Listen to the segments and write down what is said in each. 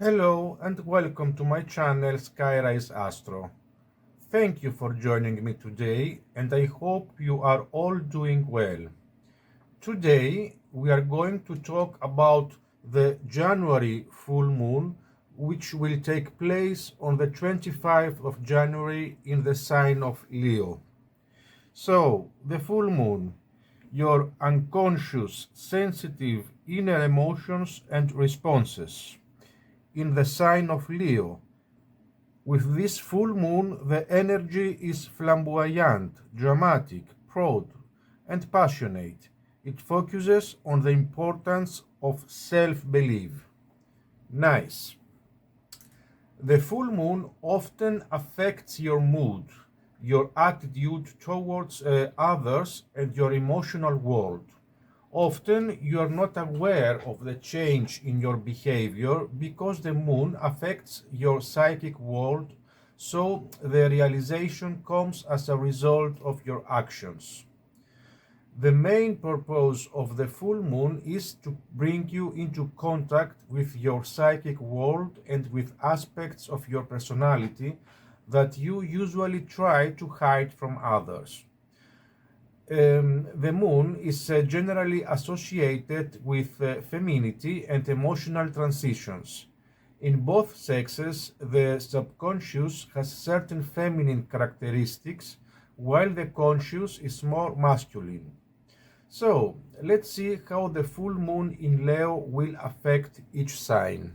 Hello and welcome to my channel skyriseastro. Thank you for joining me today and I hope you are all doing well. Today we are going to talk about the January full moon, which will take place on the 25th of January in the sign of Leo. So, the full moon, your unconscious, sensitive inner emotions and responses in the sign of Leo. With this full moon, the energy is flamboyant, dramatic, proud, and passionate. It focuses on the importance of self-belief. Nice. The full moon often affects your mood, your attitude towards others, and your emotional world. Often you are not aware of the change in your behavior because the moon affects your psychic world, so the realization comes as a result of your actions. The main purpose of the full moon is to bring you into contact with your psychic world and with aspects of your personality that you usually try to hide from others. The moon is generally associated with femininity and emotional transitions. In both sexes, the subconscious has certain feminine characteristics, while the conscious is more masculine. So, let's see how the full moon in Leo will affect each sign.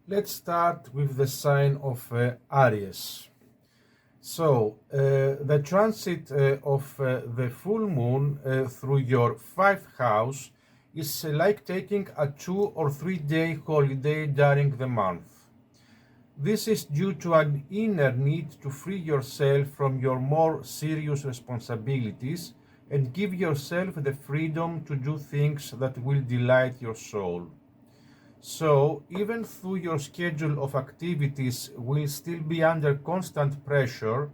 Let's start with the sign of Aries. So, the transit of the full moon through your 5th house is like taking a 2 or 3 day holiday during the month. This is due to an inner need to free yourself from your more serious responsibilities and give yourself the freedom to do things that will delight your soul. So, even though your schedule of activities will still be under constant pressure,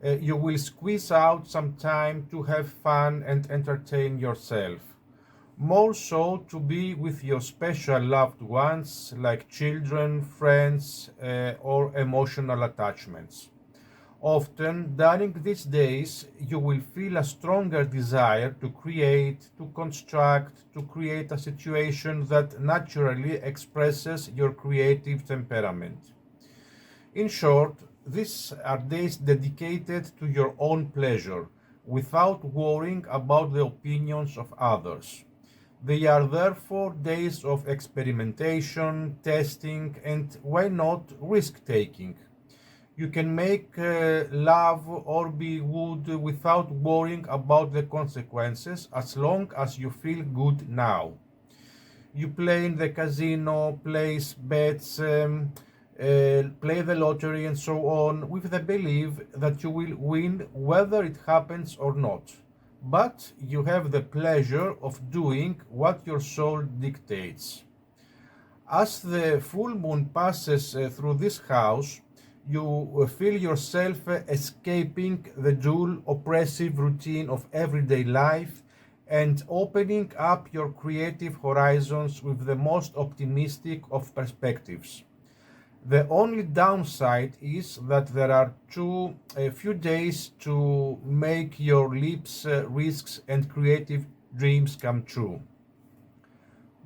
you will squeeze out some time to have fun and entertain yourself. More so to be with your special loved ones like children, friends, or emotional attachments. Often, during these days, you will feel a stronger desire to create, to construct, to create a situation that naturally expresses your creative temperament. In short, these are days dedicated to your own pleasure, without worrying about the opinions of others. They are therefore days of experimentation, testing, and why not risk-taking. You can make love or be wooed without worrying about the consequences as long as you feel good now. You play in the casino, place bets, play the lottery and so on with the belief that you will win whether it happens or not. But you have the pleasure of doing what your soul dictates. As the full moon passes through this house, you feel yourself escaping the dull, oppressive routine of everyday life and opening up your creative horizons with the most optimistic of perspectives. The only downside is that there are a few days to make your leaps, risks, and creative dreams come true.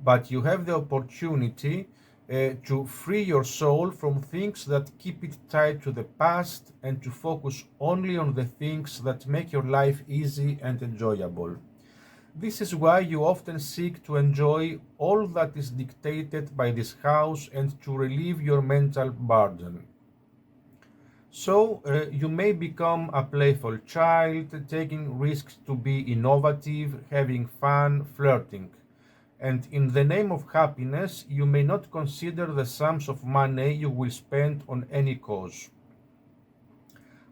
But you have the opportunity to free your soul from things that keep it tied to the past and to focus only on the things that make your life easy and enjoyable. This is why you often seek to enjoy all that is dictated by this house and to relieve your mental burden. So you may become a playful child, taking risks to be innovative, having fun, flirting. And in the name of happiness, you may not consider the sums of money you will spend on any cause.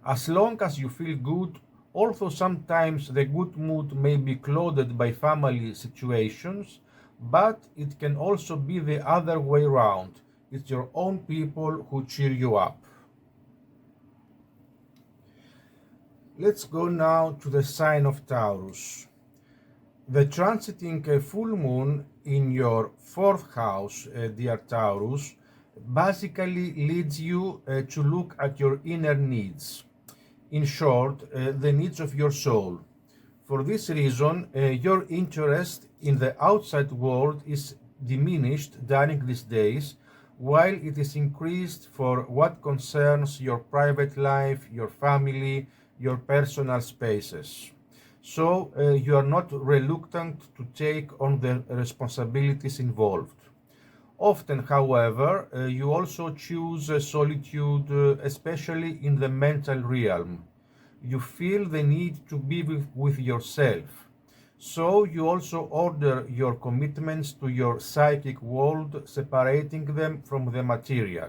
As long as you feel good, although sometimes the good mood may be clouded by family situations, but it can also be the other way round. It's your own people who cheer you up. Let's go now to the sign of Taurus. The transiting full moon in your fourth house, dear Taurus, basically leads you to look at your inner needs. In short, the needs of your soul. For this reason, your interest in the outside world is diminished during these days, while it is increased for what concerns your private life, your family, your personal spaces. So you are not reluctant to take on the responsibilities involved. Often, however, you also choose solitude, especially in the mental realm. You feel the need to be with yourself. So you also order your commitments to your psychic world, separating them from the material.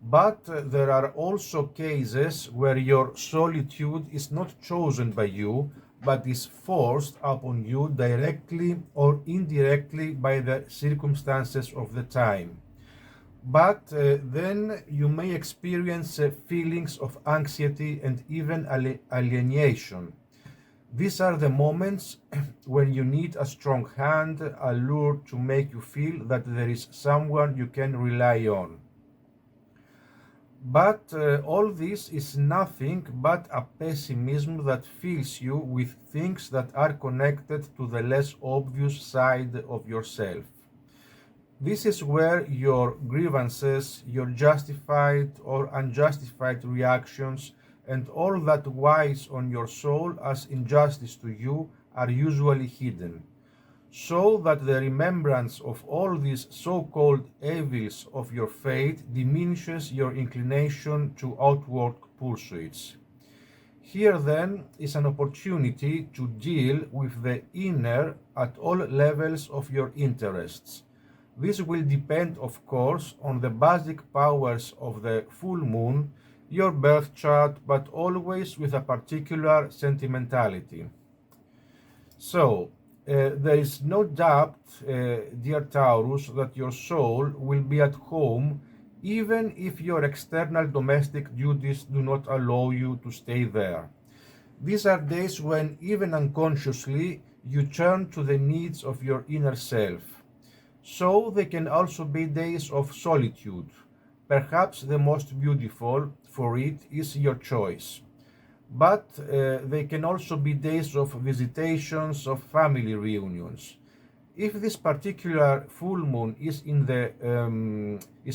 But there are also cases where your solitude is not chosen by you, but is forced upon you directly or indirectly by the circumstances of the time. But then you may experience feelings of anxiety and even alienation. These are the moments when you need a strong hand, a lure to make you feel that there is someone you can rely on. But all this is nothing but a pessimism that fills you with things that are connected to the less obvious side of yourself. This is where your grievances, your justified or unjustified reactions, and all that weighs on your soul as injustice to you are usually hidden, so that the remembrance of all these so-called evils of your fate diminishes your inclination to outward pursuits. Here then is an opportunity to deal with the inner at all levels of your interests. This will depend, of course, on the basic powers of the full moon, your birth chart, but always with a particular sentimentality. So, there is no doubt, dear Taurus, that your soul will be at home even if your external domestic duties do not allow you to stay there. These are days when, even unconsciously, you turn to the needs of your inner self. So they can also be days of solitude. Perhaps the most beautiful for it is your choice. But they can also be days of visitations, of family reunions. If this particular full moon is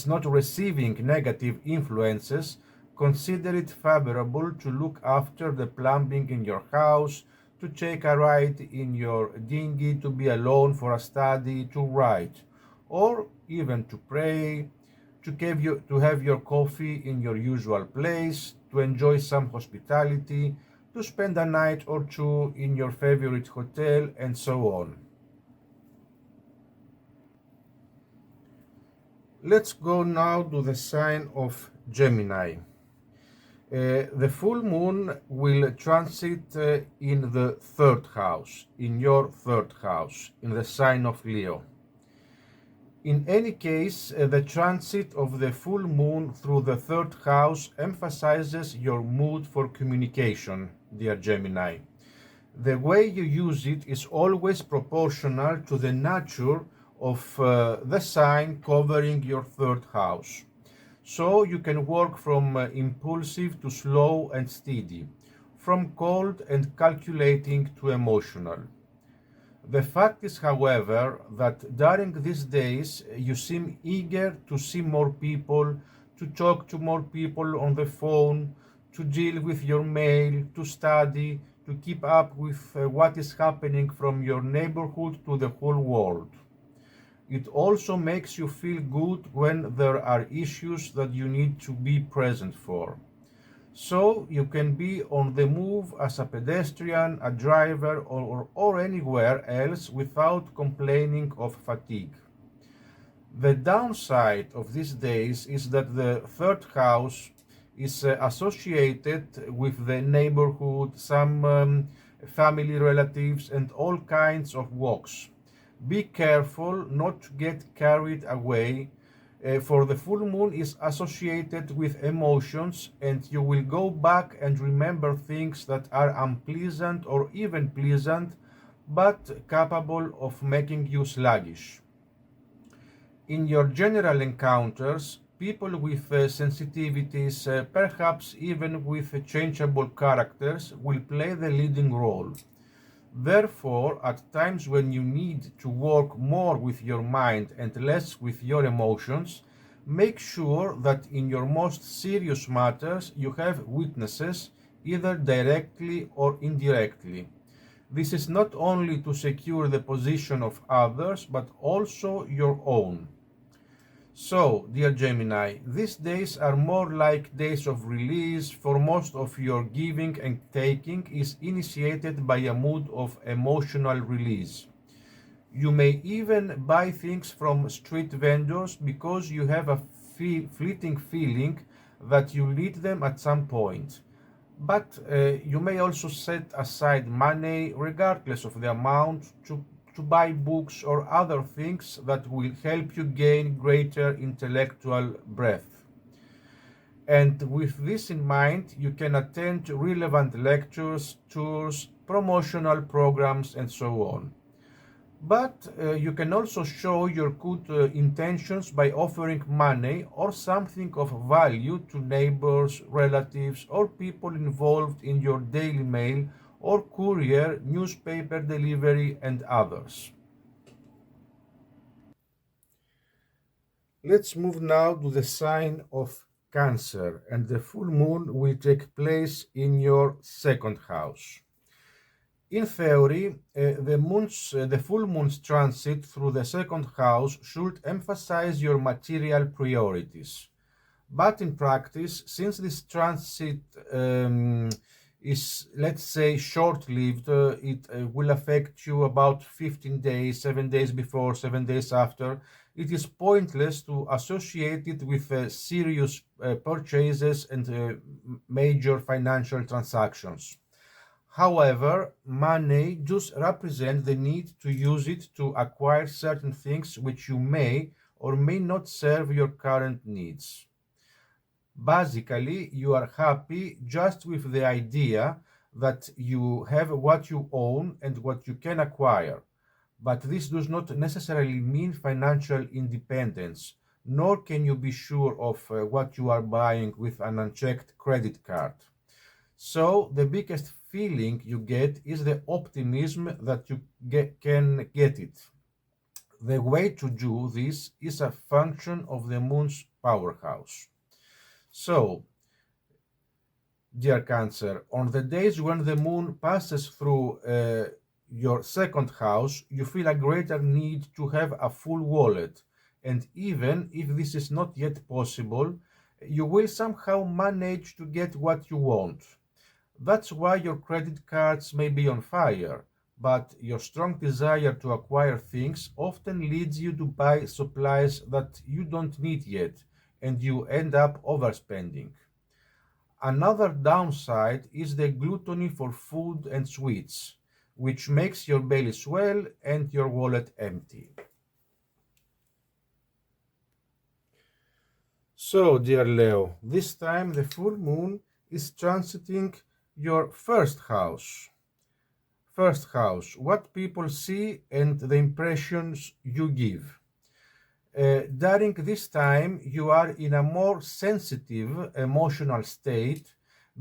not receiving negative influences, consider it favorable to look after the plumbing in your house, to take a ride in your dinghy, to be alone for a study, to write, or even to pray, to have your coffee in your usual place, to enjoy some hospitality, to spend a night or two in your favorite hotel, and so on. Let's go now to the sign of Gemini. The full moon will transit in the third house, in your third house, in the sign of Leo. In any case, the transit of the full moon through the third house emphasizes your mood for communication, dear Gemini. The way you use it is always proportional to the nature of the sign covering your third house. So you can work from impulsive to slow and steady, from cold and calculating to emotional. The fact is, however, that during these days you seem eager to see more people, to talk to more people on the phone, to deal with your mail, to study, to keep up with what is happening from your neighborhood to the whole world. It also makes you feel good when there are issues that you need to be present for. So you can be on the move as a pedestrian, a driver, or anywhere else without complaining of fatigue. The downside of these days is that the third house is associated with the neighborhood, some family relatives, and all kinds of walks. Be careful not to get carried away, for the full moon is associated with emotions, and you will go back and remember things that are unpleasant or even pleasant, but capable of making you sluggish. In your general encounters, people with sensitivities, perhaps even with changeable characters, will play the leading role. Therefore, at times when you need to work more with your mind and less with your emotions, make sure that in your most serious matters you have witnesses, either directly or indirectly. This is not only to secure the position of others, but also your own. So, dear Gemini, these days are more like days of release, for most of your giving and taking is initiated by a mood of emotional release. You may even buy things from street vendors because you have a fleeting feeling that you need them at some point. But you may also set aside money, regardless of the amount, to buy books or other things that will help you gain greater intellectual breadth. And with this in mind, you can attend relevant lectures, tours, promotional programs, and so on. But you can also show your good intentions by offering money or something of value to neighbors, relatives, or people involved in your daily mail or courier, newspaper delivery, and others. Let's move now to the sign of Cancer, and the full moon will take place in your second house. In theory, the full moon's transit through the second house should emphasize your material priorities. But in practice, since this transit is, let's say, short-lived, it will affect you about 15 days, 7 days before, 7 days after. It is pointless to associate it with serious purchases and major financial transactions. However, money does represent the need to use it to acquire certain things which you may or may not serve your current needs. Basically, you are happy just with the idea that you have what you own and what you can acquire. But this does not necessarily mean financial independence, nor can you be sure of what you are buying with an unchecked credit card. So the biggest feeling you get is the optimism that you can get it. The way to do this is a function of the moon's powerhouse. So, dear Cancer, on the days when the moon passes through your second house, you feel a greater need to have a full wallet. And even if this is not yet possible, you will somehow manage to get what you want. That's why your credit cards may be on fire, but your strong desire to acquire things often leads you to buy supplies that you don't need yet, and you end up overspending. Another downside is the gluttony for food and sweets, which makes your belly swell and your wallet empty. So, dear Leo, this time the full moon is transiting your first house. First house, what people see and the impressions you give. During this time, you are in a more sensitive emotional state,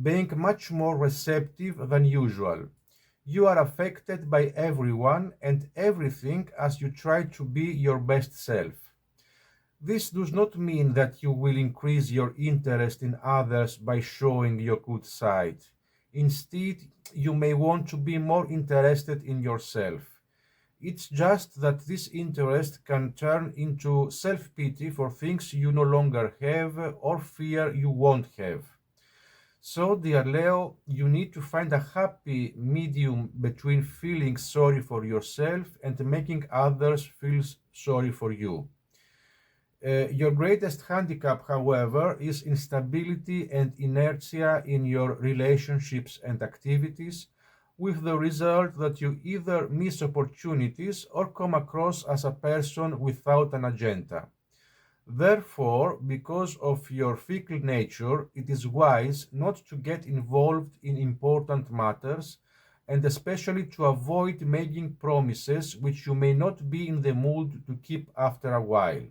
being much more receptive than usual. You are affected by everyone and everything as you try to be your best self. This does not mean that you will increase your interest in others by showing your good side. Instead, you may want to be more interested in yourself. It's just that this interest can turn into self-pity for things you no longer have or fear you won't have. So, dear Leo, you need to find a happy medium between feeling sorry for yourself and making others feel sorry for you. Your greatest handicap, however, is instability and inertia in your relationships and activities, with the result that you either miss opportunities or come across as a person without an agenda. Therefore, because of your fickle nature, it is wise not to get involved in important matters and especially to avoid making promises which you may not be in the mood to keep after a while.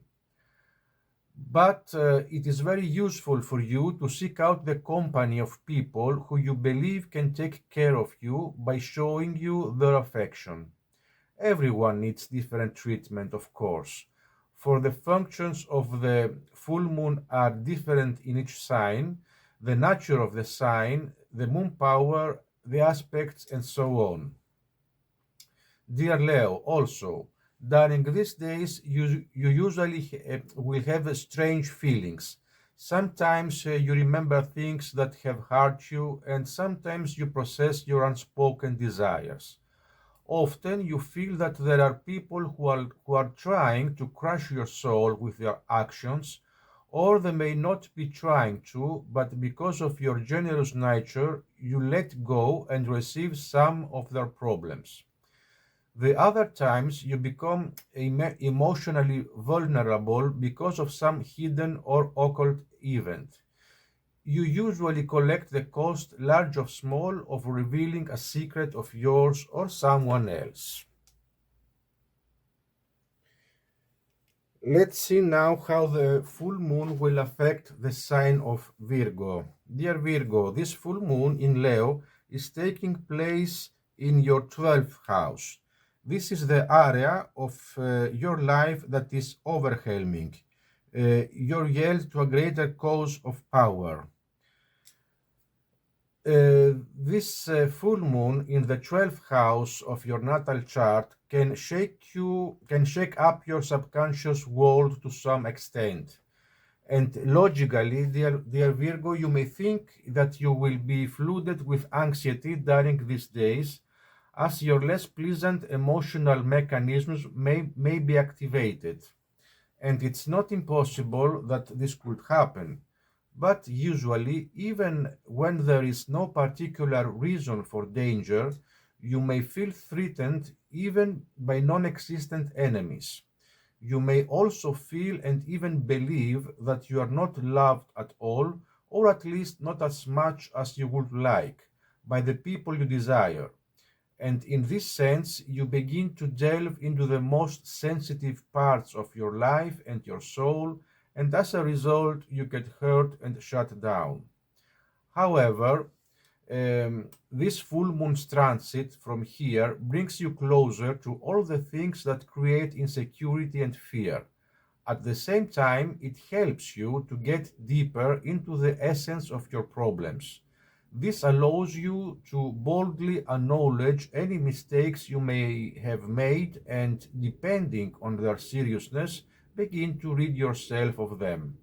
But it is very useful for you to seek out the company of people who you believe can take care of you by showing you their affection. Everyone needs different treatment, of course, for the functions of the full moon are different in each sign, the nature of the sign, the moon power, the aspects, and so on. Dear Leo, also, during these days, you usually will have strange feelings. Sometimes you remember things that have hurt you, and sometimes you process your unspoken desires. Often you feel that there are people who are trying to crush your soul with their actions, or they may not be trying to, but because of your generous nature, you let go and receive some of their problems. The other times you become emotionally vulnerable because of some hidden or occult event. You usually collect the cost, large or small, of revealing a secret of yours or someone else. Let's see now how the full moon will affect the sign of Virgo. Dear Virgo, this full moon in Leo is taking place in your 12th house. This is the area of your life that is overwhelming. You're yelled to a greater cause of power. This full moon in the 12th house of your natal chart can shake up your subconscious world to some extent. And logically, dear Virgo, you may think that you will be flooded with anxiety during these days, as your less pleasant emotional mechanisms may be activated. And it's not impossible that this could happen. But usually, even when there is no particular reason for danger, you may feel threatened even by non-existent enemies. You may also feel and even believe that you are not loved at all, or at least not as much as you would like, by the people you desire. And in this sense, you begin to delve into the most sensitive parts of your life and your soul, and as a result, you get hurt and shut down. However, this full moon's transit from here brings you closer to all the things that create insecurity and fear. At the same time, it helps you to get deeper into the essence of your problems. This allows you to boldly acknowledge any mistakes you may have made and, depending on their seriousness, begin to rid yourself of them.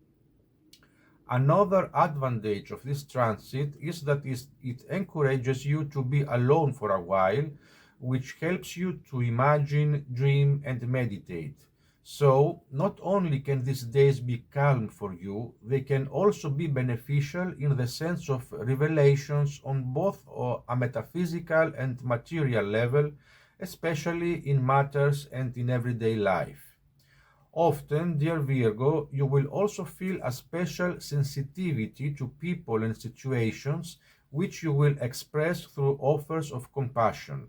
Another advantage of this transit is that it encourages you to be alone for a while, which helps you to imagine, dream, and meditate. So, not only can these days be calm for you, they can also be beneficial in the sense of revelations on both a metaphysical and material level, especially in matters and in everyday life. Often, dear Virgo, you will also feel a special sensitivity to people and situations which you will express through offers of compassion.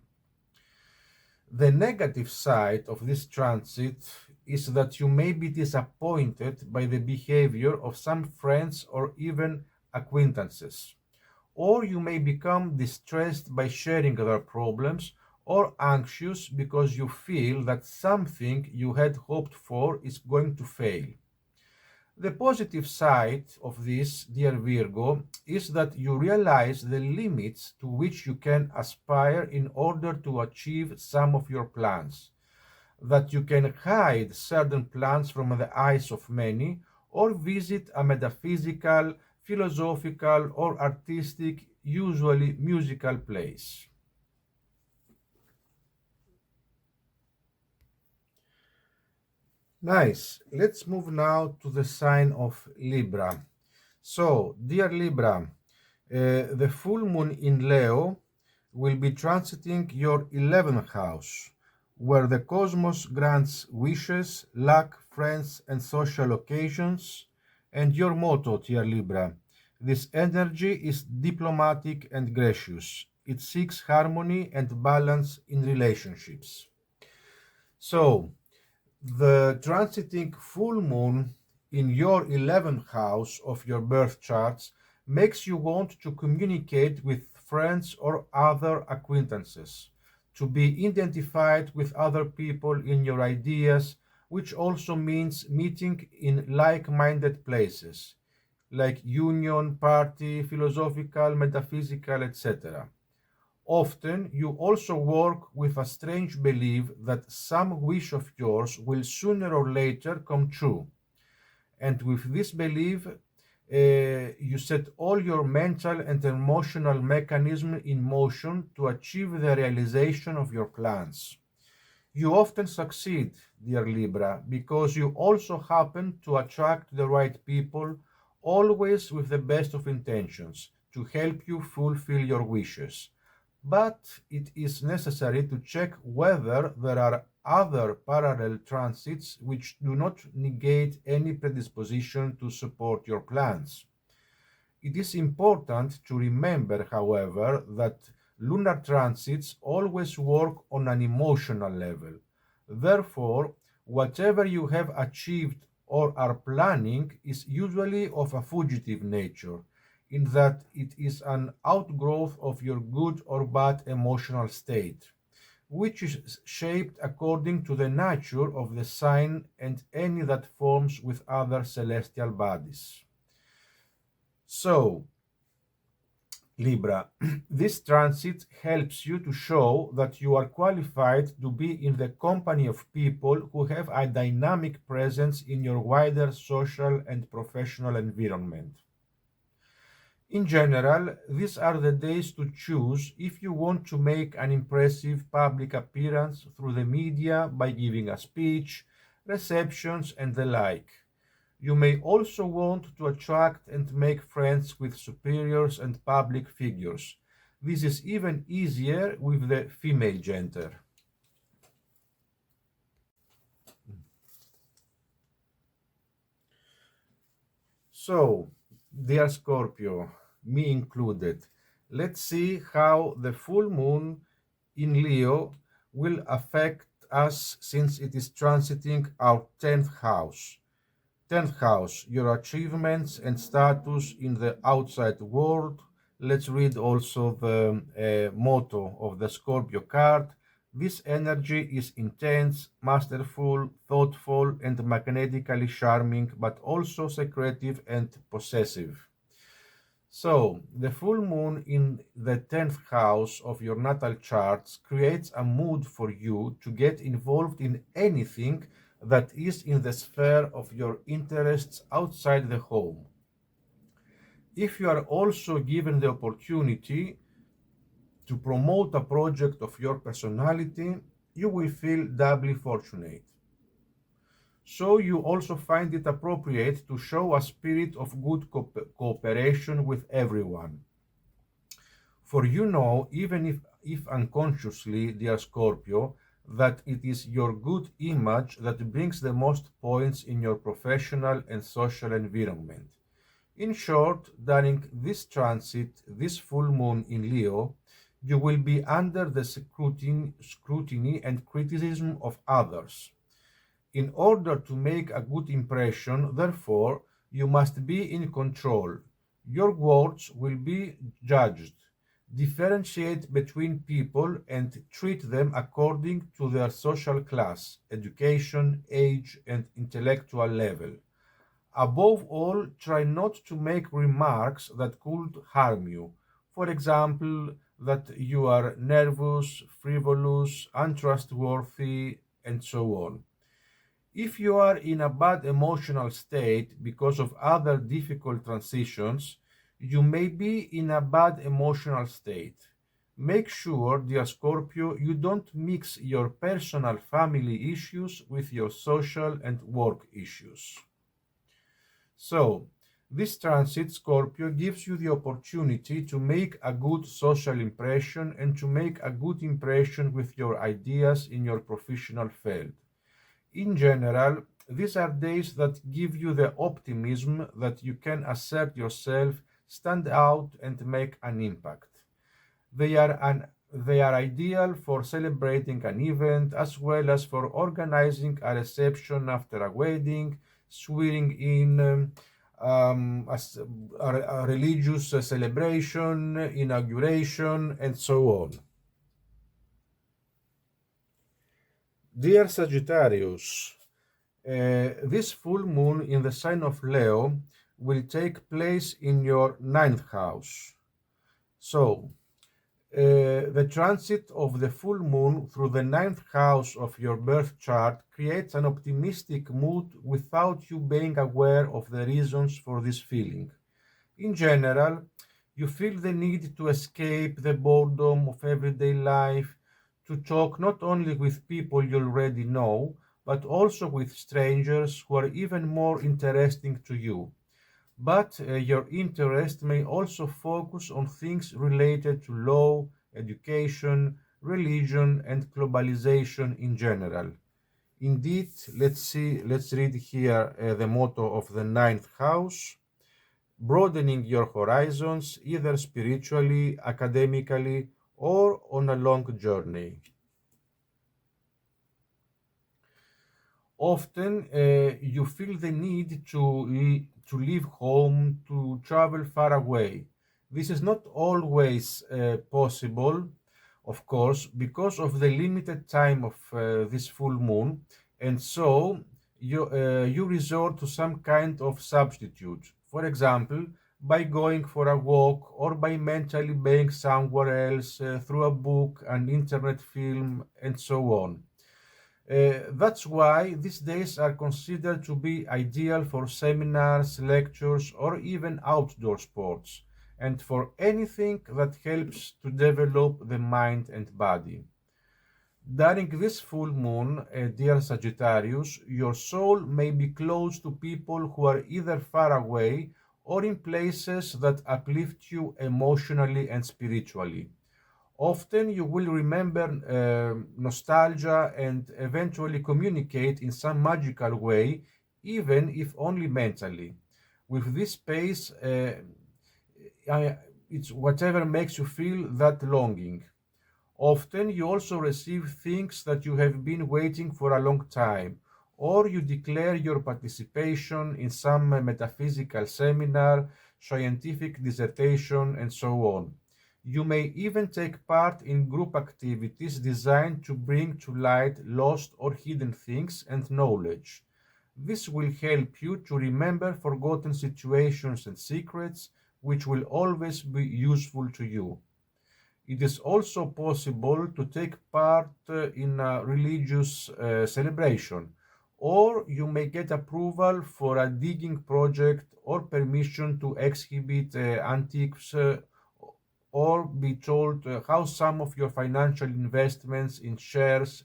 The negative side of this transit is that you may be disappointed by the behavior of some friends or even acquaintances, or you may become distressed by sharing their problems, or anxious because you feel that something you had hoped for is going to fail. The positive side of this, dear Virgo, is that you realize the limits to which you can aspire in order to achieve some of your plans, that you can hide certain plans from the eyes of many, or visit a metaphysical, philosophical, or artistic, usually musical place. Nice. Let's move now to the sign of Libra. So, dear Libra, the full moon in Leo will be transiting your 11th house, where the cosmos grants wishes, luck, friends, and social occasions. And your motto, dear Libra, this energy is diplomatic and gracious. it seeks harmony and balance in relationships. So, the transiting full moon in your 11th house of your birth charts makes you want to communicate with friends or other acquaintances, to be identified with other people in your ideas, which also means meeting in like-minded places, like union, party, philosophical, metaphysical, etc. Often you also work with a strange belief that some wish of yours will sooner or later come true. And with this belief, you set all your mental and emotional mechanism in motion to achieve the realization of your plans. You often succeed, dear Libra, because you also happen to attract the right people, always with the best of intentions, to help you fulfill your wishes. But it is necessary to check whether there are other parallel transits which do not negate any predisposition to support your plans. It is important to remember, however, that lunar transits always work on an emotional level. Therefore, whatever you have achieved or are planning is usually of a fugitive nature, in that it is an outgrowth of your good or bad emotional state, which is shaped according to the nature of the sign and any that forms with other celestial bodies. So, Libra, this transit helps you to show that you are qualified to be in the company of people who have a dynamic presence in your wider social and professional environment. In general, these are the days to choose if you want to make an impressive public appearance through the media by giving a speech, receptions, and the like. You may also want to attract and make friends with superiors and public figures. This is even easier with the female gender. So, dear Scorpio, me included, let's see how the full moon in Leo will affect us since it is transiting our 10th house. 10th house, your achievements and status in the outside world. Let's read also the motto of the Scorpio card. This energy is intense, masterful, thoughtful, and magnetically charming, but also secretive and possessive. So, the full moon in the 10th house of your natal charts creates a mood for you to get involved in anything that is in the sphere of your interests outside the home. If you are also given the opportunity to promote a project of your personality, you will feel doubly fortunate. So you also find it appropriate to show a spirit of good cooperation with everyone. For you know, even if unconsciously, dear Scorpio, that it is your good image that brings the most points in your professional and social environment. In short, during this transit, this full moon in Leo, you will be under the scrutiny and criticism of others. In order to make a good impression, therefore, you must be in control. Your words will be judged. Differentiate between people and treat them according to their social class, education, age, and intellectual level. Above all, try not to make remarks that could harm you. For example, that you are nervous, frivolous, untrustworthy, and so on. If you are in a bad emotional state because of other difficult transitions, you may be in a bad emotional state. Make sure, dear Scorpio, you don't mix your personal family issues with your social and work issues. So, this transit, Scorpio, gives you the opportunity to make a good social impression and to make a good impression with your ideas in your professional field. In general, these are days that give you the optimism that you can assert yourself, stand out, and make an impact. They are ideal for celebrating an event as well as for organizing a reception after a wedding, swearing in, a religious celebration, inauguration, and so on. Dear Sagittarius, this full moon in the sign of Leo will take place in your 9th house. So, the transit of the full moon through the 9th house of your birth chart creates an optimistic mood without you being aware of the reasons for this feeling. In general, you feel the need to escape the boredom of everyday life, to talk not only with people you already know, but also with strangers who are even more interesting to you. But your interest may also focus on things related to law, education, religion, and globalization in general. Indeed, let's read here the motto of the 9th house: broadening your horizons, either spiritually, academically, or on a long journey. Often you feel the need to leave home, to travel far away. This is not always possible, of course, because of the limited time of this full moon, and so you resort to some kind of substitute. For example, by going for a walk or by mentally being somewhere else through a book, an internet film, and so on. That's why these days are considered to be ideal for seminars, lectures, or even outdoor sports, and for anything that helps to develop the mind and body. During this full moon, dear Sagittarius, your soul may be close to people who are either far away or in places that uplift you emotionally and spiritually. Often you will remember nostalgia and eventually communicate in some magical way, even if only mentally. With this space, it's whatever makes you feel that longing. Often you also receive things that you have been waiting for a long time, or you declare your participation in some metaphysical seminar, scientific dissertation, and so on. You may even take part in group activities designed to bring to light lost or hidden things and knowledge. This will help you to remember forgotten situations and secrets, which will always be useful to you. It is also possible to take part in a religious celebration, or you may get approval for a digging project or permission to exhibit antiques, or be told how some of your financial investments in shares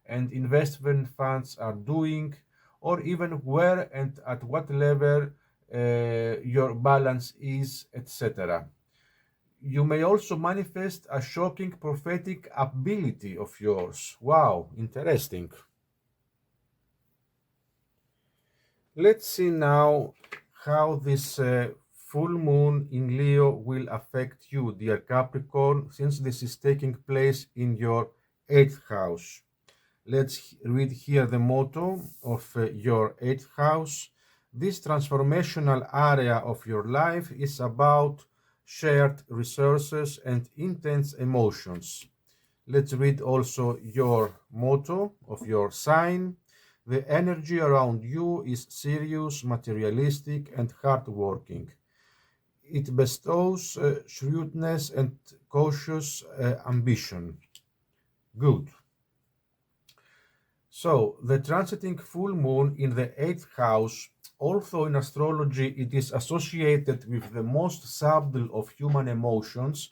and investment funds are doing, or even where and at what level your balance is, etc. You may also manifest a shocking prophetic ability of yours. Wow, interesting. Let's see now how this full moon in Leo will affect you, dear Capricorn, since this is taking place in your 8th house. Let's read here the motto of your 8th house. This transformational area of your life is about shared resources and intense emotions. Let's read also your motto of your sign. The energy around you is serious, materialistic, and hardworking. It bestows shrewdness and cautious ambition. Good. So, the transiting full moon in the 8th house, although in astrology it is associated with the most subtle of human emotions,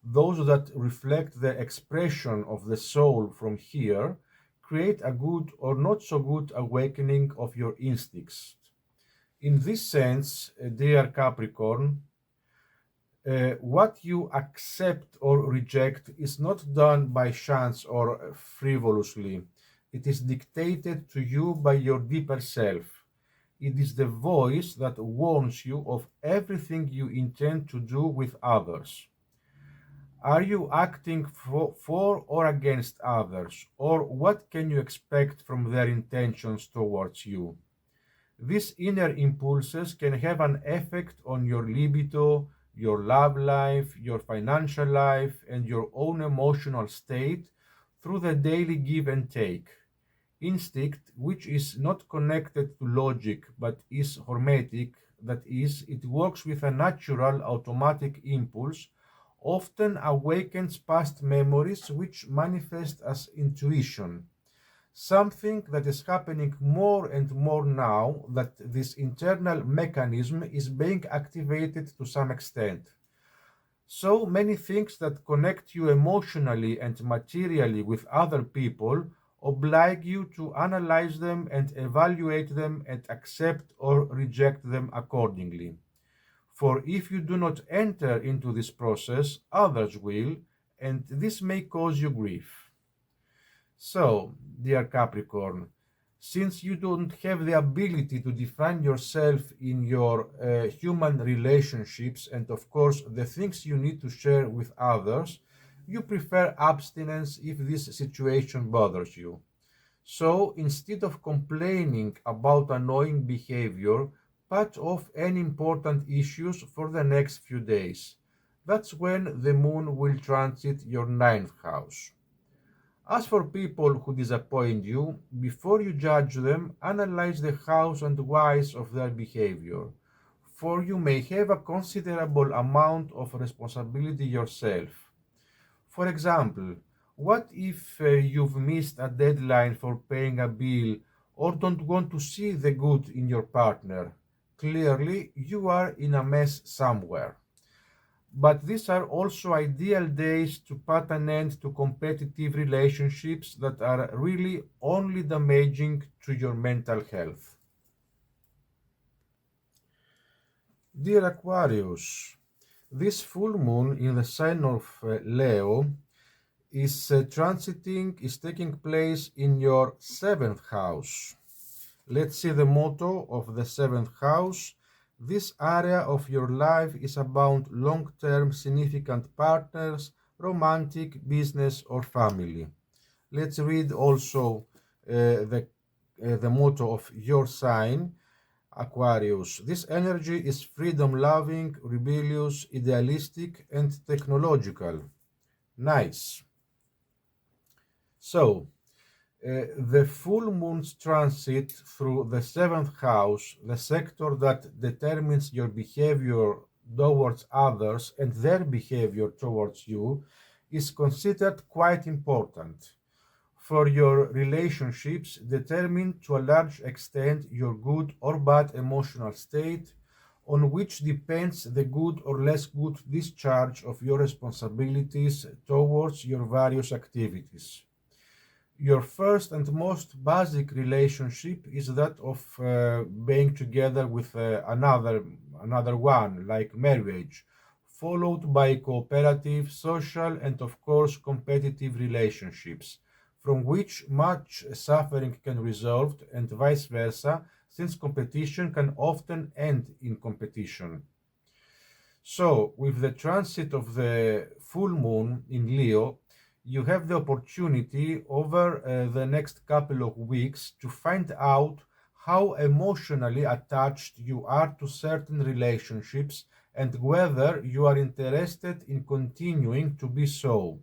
those that reflect the expression of the soul from here, create a good or not so good awakening of your instincts. In this sense, dear Capricorn, what you accept or reject is not done by chance or frivolously. It is dictated to you by your deeper self. It is the voice that warns you of everything you intend to do with others. Are you acting for or against others? Or what can you expect from their intentions towards you? These inner impulses can have an effect on your libido, your love life, your financial life, and your own emotional state through the daily give and take. Instinct, which is not connected to logic but is hormetic, that is, it works with a natural automatic impulse, often awakens past memories which manifest as intuition. Something that is happening more and more now that this internal mechanism is being activated to some extent. So many things that connect you emotionally and materially with other people oblige you to analyze them and evaluate them and accept or reject them accordingly. For if you do not enter into this process, others will, and this may cause you grief. So, dear Capricorn, since you don't have the ability to define yourself in your human relationships and, of course, the things you need to share with others, you prefer abstinence if this situation bothers you. So, instead of complaining about annoying behavior, put off any important issues for the next few days. That's when the moon will transit your ninth house. As for people who disappoint you, before you judge them, analyze the hows and whys of their behavior, for you may have a considerable amount of responsibility yourself. For example, what if you've missed a deadline for paying a bill or don't want to see the good in your partner? Clearly, you are in a mess somewhere. But these are also ideal days to put an end to competitive relationships that are really only damaging to your mental health. Dear Aquarius, this full moon in the sign of Leo is taking place in your seventh house. Let's see the motto of the seventh house. This area of your life is about long-term significant partners, romantic, business, or family. Let's read also the motto of your sign, Aquarius. This energy is freedom-loving, rebellious, idealistic, and technological. Nice. So, the full moon's transit through the seventh house, the sector that determines your behavior towards others and their behavior towards you, is considered quite important. For your relationships, determine to a large extent your good or bad emotional state, on which depends the good or less good discharge of your responsibilities towards your various activities. Your first and most basic relationship is that of being together with another one, like marriage, followed by cooperative, social, and of course competitive relationships, from which much suffering can result, and vice versa, since competition can often end in competition. So, with the transit of the full moon in Leo, you have the opportunity over the next couple of weeks to find out how emotionally attached you are to certain relationships and whether you are interested in continuing to be so.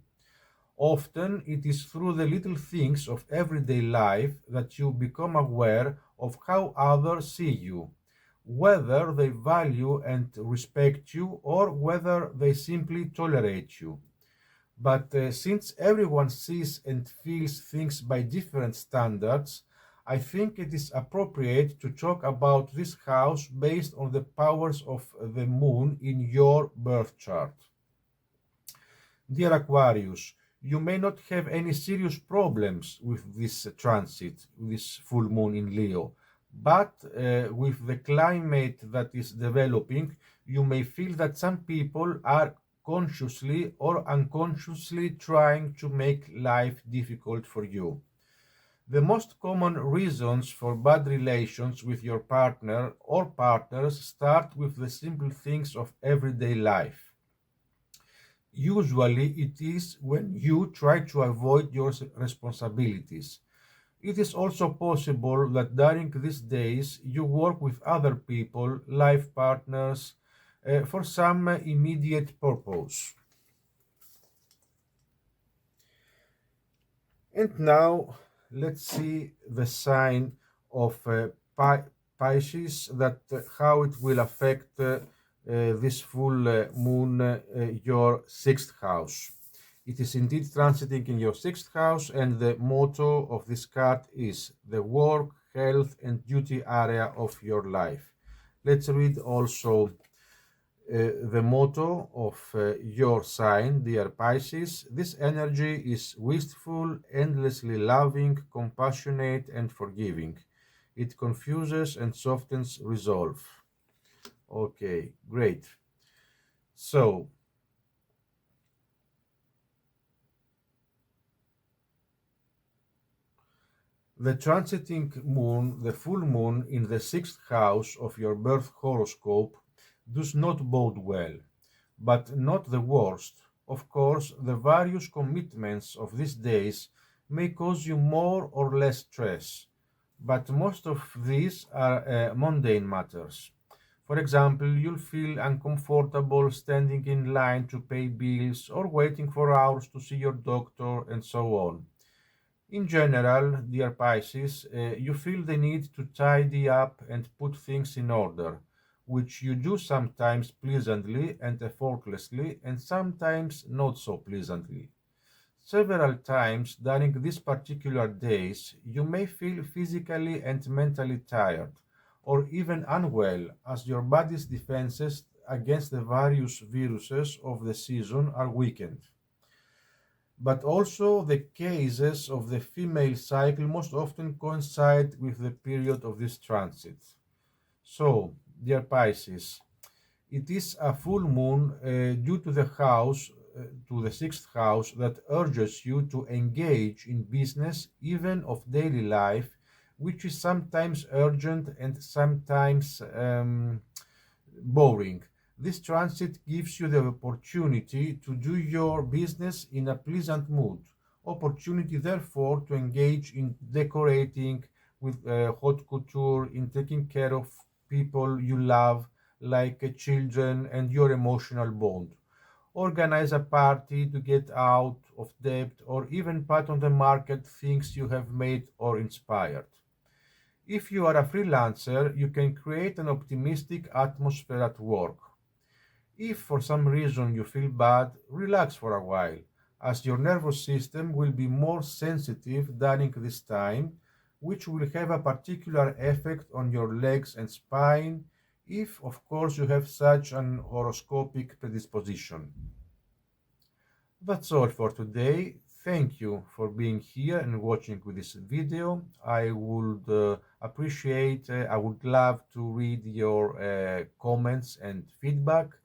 Often it is through the little things of everyday life that you become aware of how others see you, whether they value and respect you or whether they simply tolerate you. But since everyone sees and feels things by different standards, I think it is appropriate to talk about this house based on the powers of the moon in your birth chart. Dear Aquarius, you may not have any serious problems with this transit, this full moon in Leo, but with the climate that is developing, you may feel that some people are consciously or unconsciously trying to make life difficult for you. The most common reasons for bad relations with your partner or partners start with the simple things of everyday life. Usually it is when you try to avoid your responsibilities. It is also possible that during these days you work with other people, life partners, for some immediate purpose. And now let's see the sign of Pisces, that how it will affect this full moon, your sixth house. It is indeed transiting in your sixth house, and the motto of this card is the work, health, and duty area of your life. Let's read also the motto of your sign, dear Pisces. This energy is wistful, endlessly loving, compassionate, and forgiving. It confuses and softens resolve. Okay, great. So, the transiting moon, the full moon in the sixth house of your birth horoscope, does not bode well, but not the worst. Of course, the various commitments of these days may cause you more or less stress, but most of these are mundane matters. For example, you'll feel uncomfortable standing in line to pay bills or waiting for hours to see your doctor, and so on. In general, dear Pisces, you feel the need to tidy up and put things in order, which you do sometimes pleasantly and effortlessly, and sometimes not so pleasantly. Several times during these particular days, you may feel physically and mentally tired, or even unwell, as your body's defenses against the various viruses of the season are weakened. But also the cases of the female cycle most often coincide with the period of this transit. So, dear Pisces, it is a full moon due to the house, to the sixth house, that urges you to engage in business, even of daily life, which is sometimes urgent and sometimes boring. This transit gives you the opportunity to do your business in a pleasant mood. Opportunity, therefore, to engage in decorating with haute couture, in taking care of people you love, like children, and your emotional bond. Organize a party to get out of debt, or even put on the market things you have made or inspired. If you are a freelancer, you can create an optimistic atmosphere at work. If for some reason you feel bad, relax for a while, as your nervous system will be more sensitive during this time, which will have a particular effect on your legs and spine, if of course you have such an horoscopic predisposition. That's all for today. Thank you for being here and watching with this video. I would appreciate, I would love to read your comments and feedback.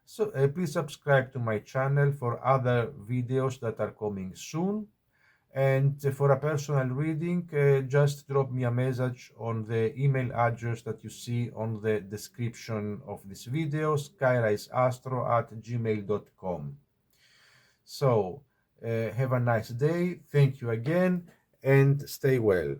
So please subscribe to my channel for other videos that are coming soon. And for a personal reading, just drop me a message on the email address that you see on the description of this video, skyriseastro@gmail.com. So have a nice day. Thank you again and stay well.